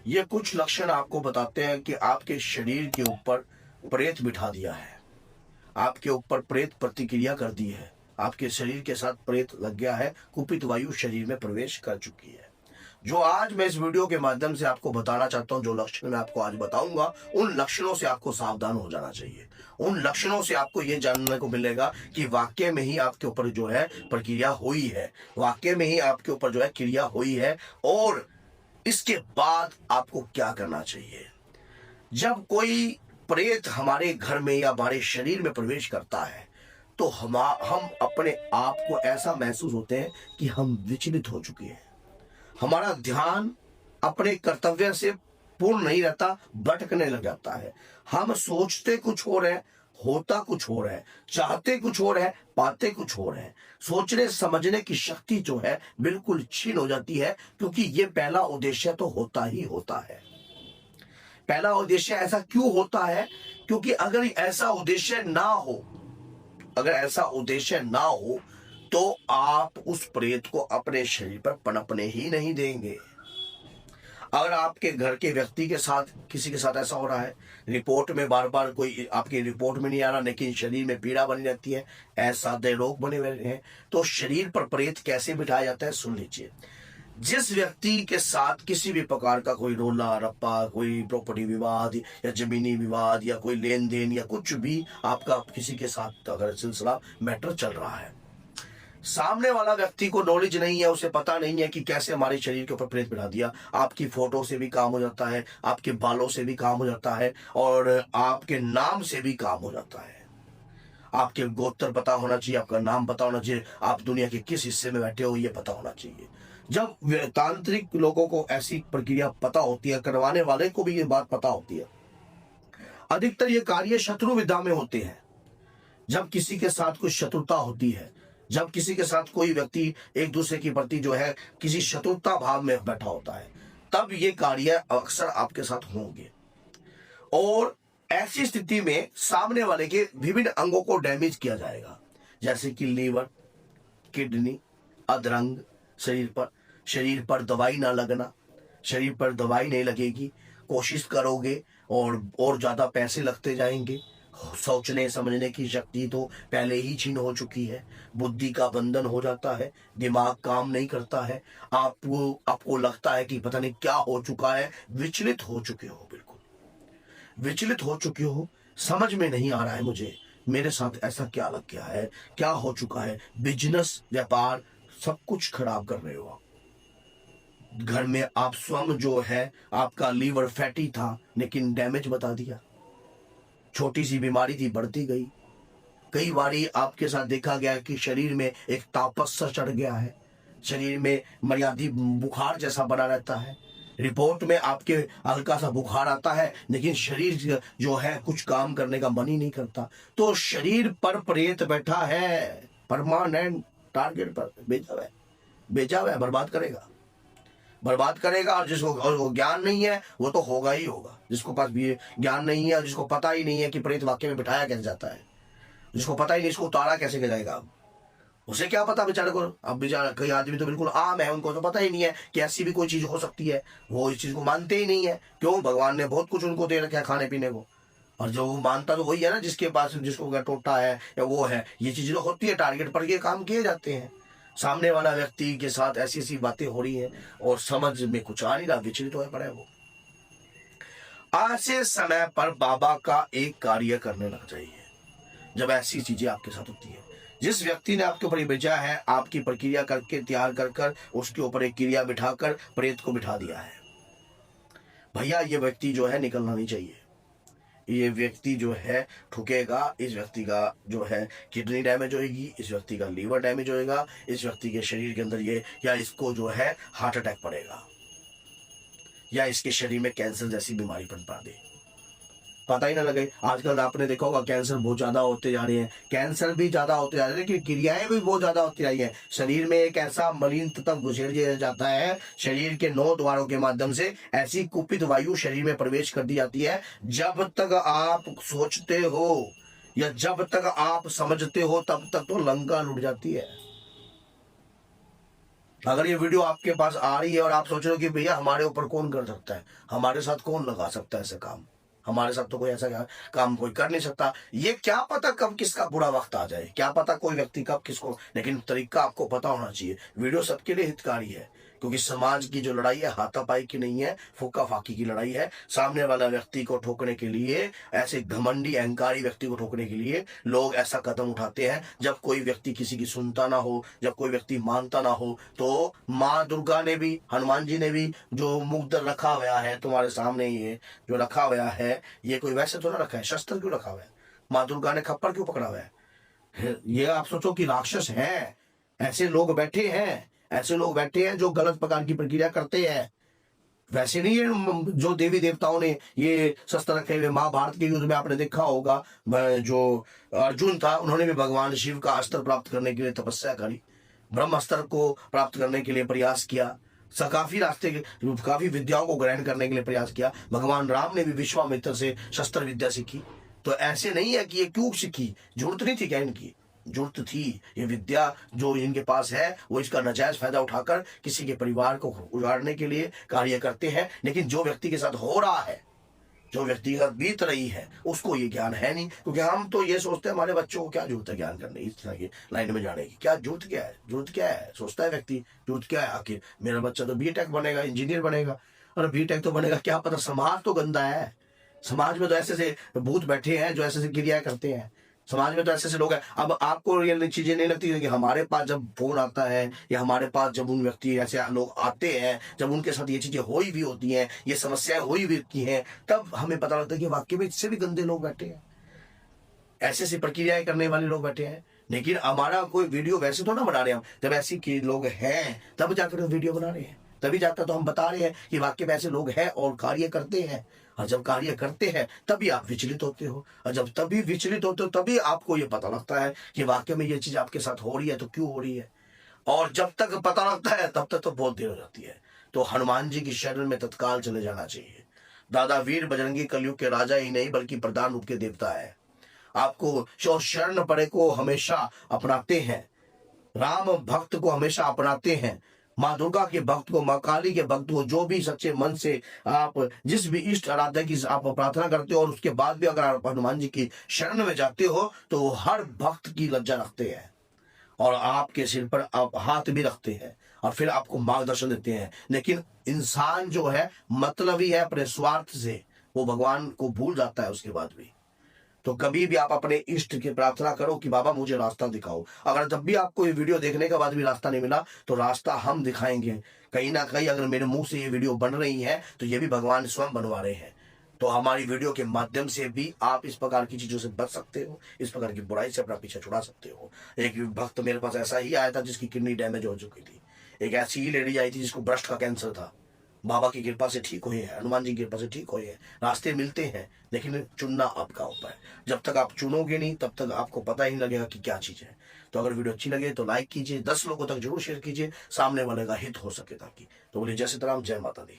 ये कुछ लक्षण आपको बताते हैं कि आपके शरीर के ऊपर प्रेत बिठा दिया है, आपके ऊपर प्रेत प्रतिक्रिया कर दी है, आपके शरीर के साथ प्रेत लग गया है, कुपित वायु शरीर में प्रवेश कर चुकी है। जो आज मैं इस वीडियो के माध्यम से आपको बताना चाहता हूं, जो लक्षण मैं आपको आज बताऊंगा, उन लक्षणों से आपको सावधान हो जाना चाहिए। उन लक्षणों से आपको ये जानने को मिलेगा कि वाकई में ही आपके ऊपर जो है प्रक्रिया हुई है, वाकई में ही आपके ऊपर जो है क्रिया हुई है, और इसके बाद आपको क्या करना चाहिए। जब कोई प्रेत हमारे घर में या हमारे शरीर में प्रवेश करता है तो हम अपने आप को ऐसा महसूस होते हैं कि हम विचलित हो चुके हैं। हमारा ध्यान अपने कर्तव्य से पूर्ण नहीं रहता, भटकने लग जाता है। हम सोचते कुछ और है, होता कुछ और है, चाहते कुछ और है, पाते कुछ और है। सोचने समझने की शक्ति जो है बिल्कुल छीन हो जाती है, क्योंकि ये पहला उद्देश्य तो होता ही होता है। पहला उद्देश्य ऐसा क्यों होता है? क्योंकि अगर ऐसा उद्देश्य ना हो, अगर ऐसा उद्देश्य ना हो तो आप उस प्रेत को अपने शरीर पर पनपने ही नहीं देंगे। अगर आपके घर के व्यक्ति के साथ, किसी के साथ ऐसा हो रहा है, रिपोर्ट में बार बार कोई आपकी रिपोर्ट में नहीं आ रहा लेकिन शरीर में पीड़ा बनी रहती है, ऐसा रोग बने हुए हैं, तो शरीर पर प्रेत कैसे बिठाया जाता है सुन लीजिए। जिस व्यक्ति के साथ किसी भी प्रकार का कोई रोला रप्पा, कोई प्रॉपर्टी विवाद या जमीनी विवाद या कोई लेन देन या कुछ भी आपका किसी के साथ अगर सिलसिला मैटर चल रहा है, सामने वाला व्यक्ति को नॉलेज नहीं है, उसे पता नहीं है कि कैसे हमारे शरीर के ऊपर प्रेत बिठा दिया। आपकी फोटो से भी काम हो जाता है, आपके बालों से भी काम हो जाता है, और आपके नाम से भी काम हो जाता है। आपके गोत्र पता होना चाहिए, आपका नाम पता होना चाहिए, आप दुनिया के किस हिस्से में बैठे हो ये पता होना चाहिए। जब तांत्रिक लोगों को ऐसी प्रक्रिया पता होती है, करवाने वाले को भी ये बात पता होती है। अधिकतर ये कार्य शत्रु विद्या में होते हैं। जब किसी के साथ कुछ शत्रुता होती है, जब किसी के साथ कोई व्यक्ति एक दूसरे के प्रति जो है किसी शत्रुता भाव में बैठा होता है, तब ये कार्य अक्सर आपके साथ होंगे। और ऐसी स्थिति में सामने वाले के विभिन्न अंगों को डैमेज किया जाएगा, जैसे कि लीवर, किडनी, अधरंग, शरीर पर दवाई ना लगना, शरीर पर दवाई नहीं लगेगी, कोशिश करोगे और ज्यादा पैसे लगते जाएंगे। सोचने समझने की शक्ति तो पहले ही छीन हो चुकी है, बुद्धि का बंधन हो जाता है, दिमाग काम नहीं करता है, आपको लगता है कि पता नहीं क्या हो चुका है, विचलित हो चुके हो, बिल्कुल विचलित हो चुके हो। समझ में नहीं आ रहा है मुझे, मेरे साथ ऐसा क्या लग गया है, क्या हो चुका है। बिजनेस, व्यापार, सब कुछ खराब कर रहे हो आप। घर में आप स्वयं जो है, आपका लीवर फैटी था लेकिन डैमेज बता दिया, छोटी सी बीमारी थी बढ़ती गई। कई बारी आपके साथ देखा गया कि शरीर में एक तापस सा चढ़ गया है, शरीर में मर्यादित बुखार जैसा बना रहता है। रिपोर्ट में आपके हल्का सा बुखार आता है लेकिन शरीर जो है कुछ काम करने का मन ही नहीं करता। तो शरीर पर प्रेत बैठा है, परमानेंट टारगेट पर भेजा हुआ है, बर्बाद करेगा। और जिसको ज्ञान नहीं है वो तो होगा ही होगा। जिसको पास भी ज्ञान नहीं है, जिसको पता ही नहीं है कि प्रेत वाक्य में बिठाया कैसे जाता है, जिसको पता ही नहीं इसको उतारा कैसे जाएगा, उसे क्या पता बेचारे को। अब बेचारा कई आदमी तो बिल्कुल आम है, उनको तो पता ही नहीं है कि ऐसी भी कोई चीज हो सकती है, वो इस चीज को मानते ही नहीं है। क्यों? भगवान ने बहुत कुछ उनको दे रखा है खाने पीने को, और जो मानता तो वही है ना, जिसके पास जिसको टोटा है या वो है। ये चीजें तो होती है, टारगेट पर ये काम किए जाते हैं। सामने वाला व्यक्ति के साथ ऐसी ऐसी बातें हो रही हैं और समझ में कुछ आ नहीं रहा, विचलित हो पड़ा है वो। ऐसे समय पर बाबा का एक कार्य करने लग जाइए जब ऐसी चीजें आपके साथ होती है। जिस व्यक्ति ने आपके ऊपर भेजा है, आपकी प्रक्रिया करके तैयार कर उसके ऊपर एक क्रिया बिठाकर प्रेत को बिठा दिया है, भैया ये व्यक्ति जो है निकलना नहीं चाहिए। ये व्यक्ति जो है ठुकेगा, इस व्यक्ति का जो है किडनी डैमेज होगी, इस व्यक्ति का लीवर डैमेज होएगा, इस व्यक्ति के शरीर के अंदर ये या इसको जो है हार्ट अटैक पड़ेगा, या इसके शरीर में कैंसर जैसी बीमारी पनपा दे, पता ही ना लगे। आजकल आपने देखा होगा कैंसर बहुत ज्यादा होते जा रहे हैं, कैंसर भी ज्यादा होते जा रहे हैं लेकिन क्रियाएं भी बहुत ज्यादा होती रही हैं। शरीर में एक ऐसा मलिन तत्व घुसेड़ दिया जाता है, शरीर के 9 द्वारों के माध्यम से ऐसी कुपित वायु शरीर में प्रवेश कर दी जाती है। जब तक आप सोचते हो या जब तक आप समझते हो तब तक तो लंका लुट जाती है। अगर ये वीडियो आपके पास आ रही है और आप सोच रहे हो कि भैया हमारे ऊपर कौन कर सकता है, हमारे साथ कौन लगा सकता है ऐसे काम, हमारे साथ तो कोई ऐसा काम कोई कर नहीं सकता, ये क्या पता कब किसका बुरा वक्त आ जाए, क्या पता कोई व्यक्ति कब किसको, लेकिन तरीका आपको पता होना चाहिए। वीडियो सबके लिए हितकारी है, क्योंकि समाज की जो लड़ाई है हाथापाई की नहीं है, फूका फाकी की लड़ाई है। सामने वाला व्यक्ति को ठोकने के लिए, ऐसे घमंडी अहंकारी व्यक्ति को ठोकने के लिए लोग ऐसा कदम उठाते हैं जब कोई व्यक्ति किसी की सुनता ना हो, जब कोई व्यक्ति मानता ना हो। तो माँ दुर्गा ने भी, हनुमान जी ने भी जो मुग्ध रखा हुआ है तुम्हारे सामने, ये जो रखा हुआ है, ये कोई वैसे तो ना रखा है, शस्त्र क्यों रखा हुआ है? माँ दुर्गा ने खप्पर क्यों पकड़ा हुआ है? ये आप सोचो कि राक्षस हैं, ऐसे लोग बैठे हैं, ऐसे लोग बैठे हैं जो गलत प्रकार की प्रक्रिया करते हैं। वैसे नहीं है जो देवी देवताओं ने ये शस्त्र रखे हुए। महाभारत के युद्ध में आपने देखा होगा, जो अर्जुन था उन्होंने भी भगवान शिव का अस्त्र प्राप्त करने के लिए तपस्या करी, ब्रह्मास्त्र को प्राप्त करने के लिए प्रयास किया, काफी रास्ते काफी विद्याओं को ग्रहण करने के लिए प्रयास किया। भगवान राम ने भी विश्वामित्र से शस्त्र विद्या सीखी। तो ऐसे नहीं है कि ये क्यों सीखी, जरूरत नहीं थी क्या इनकी? जरूरत थी। ये विद्या जो इनके पास है वो इसका नाजायज फायदा उठाकर किसी के परिवार को उजाड़ने के लिए कार्य करते हैं। लेकिन जो व्यक्ति के साथ हो रहा है, जो व्यक्ति के साथ बीत रही है, उसको ये ज्ञान है नहीं। क्योंकि हम तो ये सोचते हैं हमारे बच्चों को क्या जरूरत है ज्ञान करने, इस तरह की लाइन में जाने की क्या जरूरत, क्या है जरूरत, क्या है सोचता है व्यक्ति, जरूरत क्या है? आखिर मेरा बच्चा तो बीटेक बनेगा, इंजीनियर बनेगा। और बीटेक तो बनेगा, क्या पता समाज तो गंदा है, समाज में तो ऐसे ऐसे भूत बैठे हैं जो ऐसे ऐसे क्रिया करते हैं, समाज में तो ऐसे ऐसे लोग हैं। अब आपको ये चीजें नहीं लगती कि हमारे पास जब फोन आता है या हमारे पास जब उन व्यक्ति ऐसे लोग आते हैं, जब उनके साथ ये चीजें हुई भी होती हैं, ये समस्याएं हुई भी होती हैं, तब हमें पता लगता है कि वाकई में इससे भी गंदे लोग बैठे हैं, ऐसे ऐसी प्रक्रियाएं करने वाले लोग बैठे हैं। लेकिन हमारा कोई वीडियो वैसे तो ना बना रहे हम, जब ऐसी लोग हैं तब जाकर वीडियो बना रहे हैं, तभी जाकर तो हम बता रहे हैं कि वाकई में ऐसे लोग हैं और कार्य करते हैं। और जब कार्य करते हैं तभी आप विचलित होते हो, और जब तभी विचलित होते हो तभी आपको ये पता लगता है कि वाकई में ये चीज आपके साथ हो रही है तो क्यों हो रही है। और जब तक पता लगता है तब तक तो बहुत देर हो जाती है। तो हनुमान जी की शरण में तत्काल चले जाना चाहिए। दादा वीर बजरंगी कलयुग के राजा ही नहीं बल्कि प्रधान रूप के देवता है। आपको शरण पड़े को हमेशा अपनाते हैं, राम भक्त को हमेशा अपनाते हैं, माँ दुर्गा के भक्त को, माँ काली के भक्त को, जो भी सच्चे मन से आप जिस भी इष्ट आराध्या की आप प्रार्थना करते हो और उसके बाद भी अगर आप हनुमान जी की शरण में जाते हो तो वो हर भक्त की लज्जा रखते हैं और आपके सिर पर आप हाथ भी रखते हैं और फिर आपको मार्गदर्शन देते हैं। लेकिन इंसान जो है मतलबी है, अपने स्वार्थ से वो भगवान को भूल जाता है उसके बाद भी। तो कभी भी आप अपने इष्ट की प्रार्थना करो कि बाबा मुझे रास्ता दिखाओ। अगर जब भी आपको ये वीडियो देखने के बाद भी रास्ता नहीं मिला तो रास्ता हम दिखाएंगे कहीं ना कहीं। अगर मेरे मुंह से ये वीडियो बन रही है तो ये भी भगवान स्वयं बनवा रहे हैं। तो हमारी वीडियो के माध्यम से भी आप इस प्रकार की चीजों से बच सकते हो, इस प्रकार की बुराई से अपना पीछे छुड़ा सकते हो। एक भक्त मेरे पास ऐसा ही आया था जिसकी किडनी डैमेज हो चुकी थी। एक ऐसी ही लेडी आई थी जिसको ब्रेस्ट का कैंसर था। बाबा की कृपा से ठीक हुए हैं, हनुमान जी की कृपा से ठीक हुए हैं। रास्ते मिलते हैं लेकिन चुनना आपका होता है। जब तक आप चुनोगे नहीं तब तक आपको पता ही नहीं लगेगा कि क्या चीज है। तो अगर वीडियो अच्छी लगे तो लाइक कीजिए, 10 लोगों तक जरूर शेयर कीजिए, सामने वाले का हित हो सके ताकि। तो बोलिए जय सीताराम, जय माता दी।